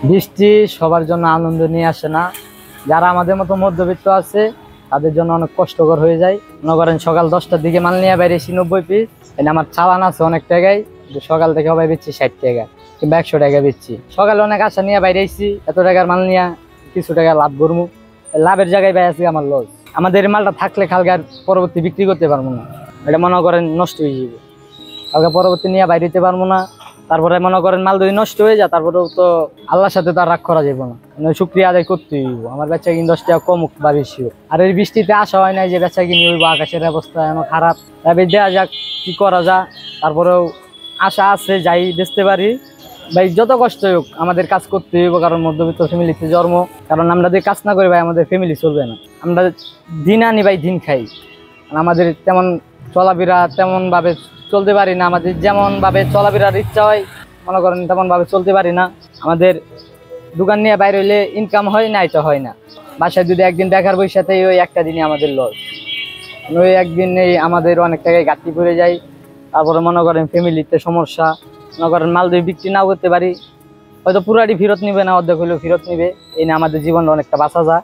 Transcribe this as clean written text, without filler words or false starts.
বৃষ্টি সবার জন্য আনন্দ নিয়ে আসে না। যারা আমাদের মতো মধ্যবিত্ত আছে তাদের জন্য অনেক কষ্টকর হয়ে যায়। মনে করেন সকাল 10টার দিকে মাল নিয়ে বাইরেছি 90 পিস, আমার চালান আছে অনেক টাকায়, সকাল থেকে সবাই বেচছি 60 টাকা কিংবা 100 টাকা বেচছি। সকালে অনেক আশা নিয়ে বাইরেছি, এত টাকার মাল নিয়ে কিছু টাকা লাভ করবো, লাভের জায়গায় পাই আছি আমার লস। আমাদের এই মালটা থাকলে কালকে আর পরবর্তী বিক্রি করতে পারবো না, এটা মনে করেন নষ্ট হয়ে যাবে, কালকে পরবর্তী নিয়ে বাইরে দিতে পারবো না। তারপরে মনে করেন মাল যদি নষ্ট হয়ে যায় তারপরেও তো আল্লাহর সাথে তো আর রাগ করা যাবে না, শুক্রিয়া আদায় করতেই হইব। আমার বেচা কিনে 10 টাকা কম বা বেশি হোক। আর এই বৃষ্টিতে আশা হয় নাই যে বেচা কিনে হইব, আকাশের অবস্থা এমন খারাপ, তবে দেওয়া যাক কি করা যা। তারপরেও আশা আছে যাই বেচতে পারি। ভাই যত কষ্ট হোক আমাদের কাজ করতে হইব, কারণ মধ্যবিত্ত ফ্যামিলিতে জন্ম। কারণ আমরা যদি কাজ না করি ভাই আমাদের ফ্যামিলি চলবে না। আমরা দিন আনি ভাই দিন খাই, আমাদের তেমন চলাফেরা তেমন ভাবে চলতে পারি না। আমাদের যেমন ভাবে চলাফেরার ইচ্ছা হয় মনে করেন তেমন ভাবে চলতে পারি না। আমাদের দোকান নিয়ে বাইরে হইলে ইনকাম হয় না, এটা হয় না। বাসায় যদি একদিন দেখার বইসাতে ওই একটা দিনই আমাদের লস, ওই একদিনেই আমাদের অনেক টাকায় ঘাটতি পড়ে যায়। তারপরে মনে করেন ফ্যামিলিতে সমস্যা, মনে করেন মাল যদি বিক্রি নাও করতে পারি হয়তো পুরাটি ফেরত নিবে না, অর্ধেক হইলেও ফেরত নিবে, এই না আমাদের জীবনটা অনেকটা বাঁচা যায়।